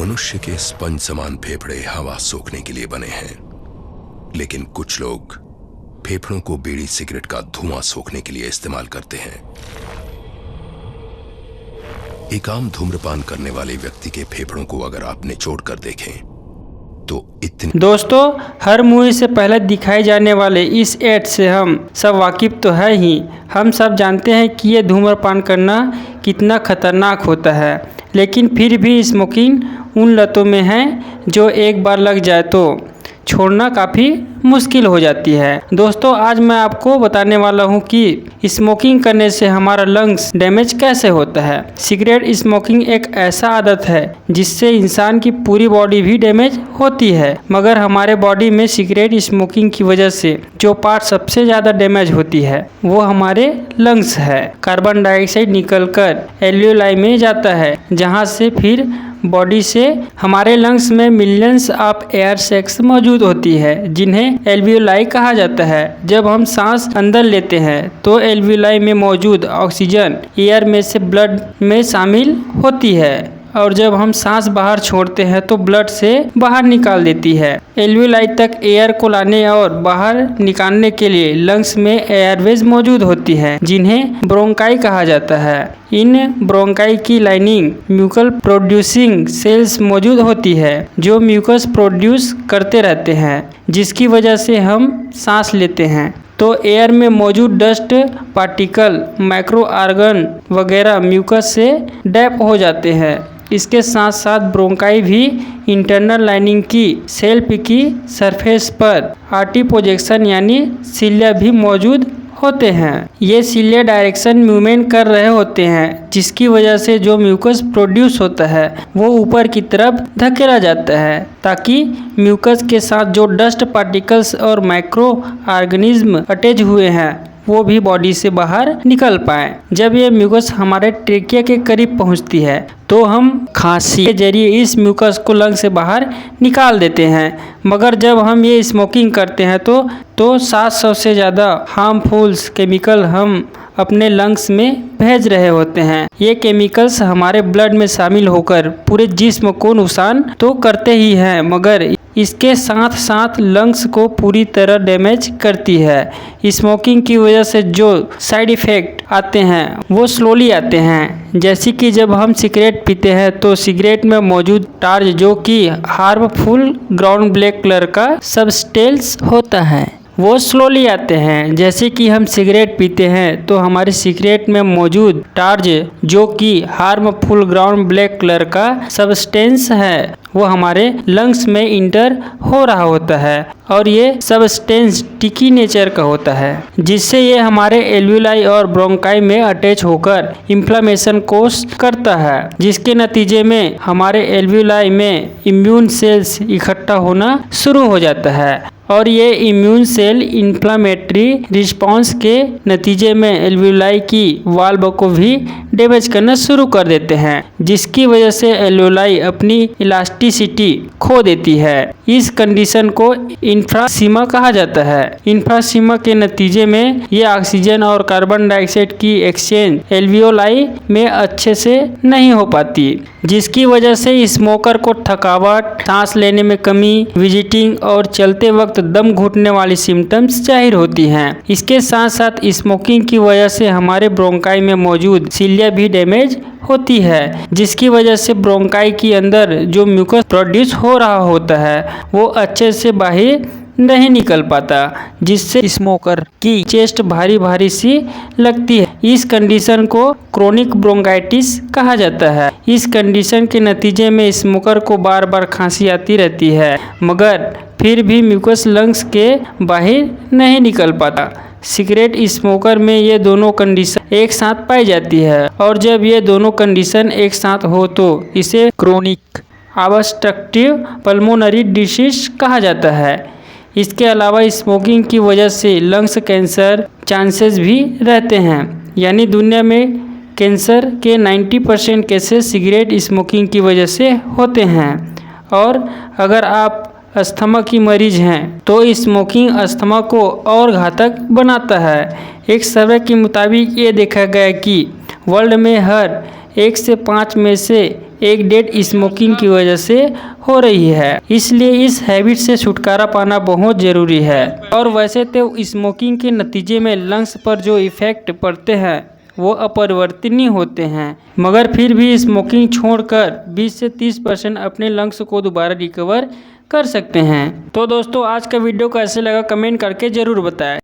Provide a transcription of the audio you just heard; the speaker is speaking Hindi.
मनुष्य के स्पंज समान फेफड़े हवा सोखने के लिए बने हैं, लेकिन कुछ लोग फेफड़ों को बीड़ी सिगरेट का धुआं सोखने के लिए इस्तेमाल करते हैं। एक आम धूम्रपान करने वाले व्यक्ति के फेफड़ों को अगर आप निचोड़ कर देखें तो इतने। दोस्तों, हर मूवी से पहले दिखाए जाने वाले इस एड से हम सब वाकिफ तो है ही। हम सब जानते हैं कि ये धूम्रपान करना कितना खतरनाक होता है, लेकिन फिर भी स्मोकिंग उन लतों में है जो एक बार लग जाए तो छोड़ना काफ़ी मुश्किल हो जाती है। दोस्तों, आज मैं आपको बताने वाला हूँ कि स्मोकिंग करने से हमारा लंग्स डैमेज कैसे होता है। सिगरेट स्मोकिंग एक ऐसा आदत है जिससे इंसान की पूरी बॉडी भी डैमेज होती है, मगर हमारे बॉडी में सिगरेट स्मोकिंग की वजह से जो पार्ट सबसे ज़्यादा डैमेज होती है वो हमारे लंग्स है। कार्बन डाइऑक्साइड निकलकर एल्वियोलाई में जाता है, जहाँ से फिर बॉडी से हमारे लंग्स में मिलियंस ऑफ एयर सैक्स मौजूद होती है, जिन्हें एल्वियोलाई कहा जाता है। जब हम सांस अंदर लेते हैं तो एल्वियोलाई में मौजूद ऑक्सीजन एयर में से ब्लड में शामिल होती है, और जब हम सांस बाहर छोड़ते हैं तो ब्लड से बाहर निकाल देती है। एल्वियोलाई तक एयर को लाने और बाहर निकालने के लिए लंग्स में एयरवेज मौजूद होती है, जिन्हें ब्रोंकाई कहा जाता है। इन ब्रोंकाई की लाइनिंग म्यूकल प्रोड्यूसिंग सेल्स मौजूद होती है, जो म्यूकस प्रोड्यूस करते रहते हैं, जिसकी वजह से हम सांस लेते हैं तो एयर में मौजूद डस्ट पार्टिकल, माइक्रो ऑर्गन वगैरह म्यूकस से डैप हो जाते हैं। इसके साथ साथ ब्रोंकाई भी इंटरनल लाइनिंग की सेल्फ की सरफेस पर आर्टी प्रोजेक्शन यानी सिलिया भी मौजूद होते हैं। ये सिलिया डायरेक्शन मूवमेंट कर रहे होते हैं, जिसकी वजह से जो म्यूकस प्रोड्यूस होता है वो ऊपर की तरफ धकेला जाता है, ताकि म्यूकस के साथ जो डस्ट पार्टिकल्स और माइक्रो ऑर्गेनिज्म अटैच हुए हैं वो भी बॉडी से बाहर निकल पाए। जब ये म्यूकस हमारे ट्रेकिया के करीब पहुंचती है तो हम खांसी के जरिए इस म्यूकस को लंग से बाहर निकाल देते हैं, मगर जब हम ये स्मोकिंग करते हैं तो 700 से ज़्यादा हार्मफुल्स केमिकल हम अपने लंग्स में भेज रहे होते हैं। ये केमिकल्स हमारे ब्लड में शामिल होकर पूरे जिस्म को नुकसान तो करते ही हैं, मगर इसके साथ साथ लंग्स को पूरी तरह डैमेज करती है। स्मोकिंग की वजह से जो साइड इफ़ेक्ट आते हैं वो स्लोली आते हैं, जैसे कि जब हम सिगरेट पीते हैं तो सिगरेट में मौजूद टार्च, जो कि हार्मफुल ग्राउंड ब्लैक कलर का सब्सटेंस होता है, वो स्लोली आते हैं। जैसे कि हम सिगरेट पीते हैं तो हमारी सिगरेट में मौजूद टार्च, जो कि हार्मफुल ग्राउंड ब्लैक कलर का सब्सटेंस है, वो हमारे लंग्स में इंटर हो रहा होता है, और ये सब्सटेंस स्टिकी नेचर का होता है, जिससे ये हमारे एल्वियोलाई और ब्रोंकाई में अटैच होकर इन्फ्लेमेशन कोज करता है, जिसके नतीजे में हमारे एल्वियोलाई में इम्यून सेल्स इकट्ठा होना शुरू हो जाता है, और ये इम्यून सेल इन्फ्लामेटरी रिस्पॉन्स के नतीजे में एल्वियोलाई की वाल्व को भी डैमेज करना शुरू कर देते हैं, जिसकी वजह से एल्वियोलाई अपनी इलास्टिसिटी खो देती है। इस कंडीशन को इन्फ्रासीमा कहा जाता है। इन्फ्रासीमा के नतीजे में ये ऑक्सीजन और कार्बन डाइऑक्साइड की एक्सचेंज एल्वियोलाई में अच्छे से नहीं हो पाती, जिसकी वजह से स्मोकर को थकावट, सांस लेने में कमी, विजिटिंग और चलते वक्त दम घुटने वाली सिम्टम्स जाहिर होती हैं। इसके साथ साथ स्मोकिंग की वजह से हमारे ब्रोंकाई में मौजूद सिलिया भी डैमेज होती है, जिसकी वजह से ब्रोंकाई के अंदर जो म्यूकस प्रोड्यूस हो रहा होता है वो अच्छे से बाहर नहीं निकल पाता, जिससे स्मोकर की चेस्ट भारी भारी सी लगती है। इस कंडीशन को क्रोनिक ब्रोंकाइटिस कहा जाता है। इस कंडीशन के नतीजे में स्मोकर को बार बार खांसी आती रहती है, मगर फिर भी म्यूकस लंग्स के बाहर नहीं निकल पाता। सिगरेट स्मोकर में ये दोनों कंडीशन एक साथ पाई जाती है, और जब ये दोनों कंडीशन एक साथ हो तो इसे क्रोनिक ऑब्स्ट्रक्टिव पल्मोनरी डिसीज कहा जाता है। इसके अलावा स्मोकिंग की वजह से लंग्स कैंसर चांसेस भी रहते हैं, यानी दुनिया में कैंसर के 90% केसेस सिगरेट स्मोकिंग की वजह से होते हैं। और अगर आप अस्थमा की मरीज हैं तो स्मोकिंग अस्थमा को और घातक बनाता है। एक सर्वे के मुताबिक ये देखा गया कि वर्ल्ड में हर 1 से 5 में से एक डेड स्मोकिंग की वजह से हो रही है। इसलिए इस हैबिट से छुटकारा पाना बहुत ज़रूरी है। और वैसे तो स्मोकिंग के नतीजे में लंग्स पर जो इफ़ेक्ट पड़ते हैं वो अपरिवर्तनीय होते हैं, मगर फिर भी स्मोकिंग छोड़कर 20 से 30% अपने लंग्स को दोबारा रिकवर कर सकते हैं। तो दोस्तों आज का वीडियो कैसे लगा कमेंट करके ज़रूर बताएं।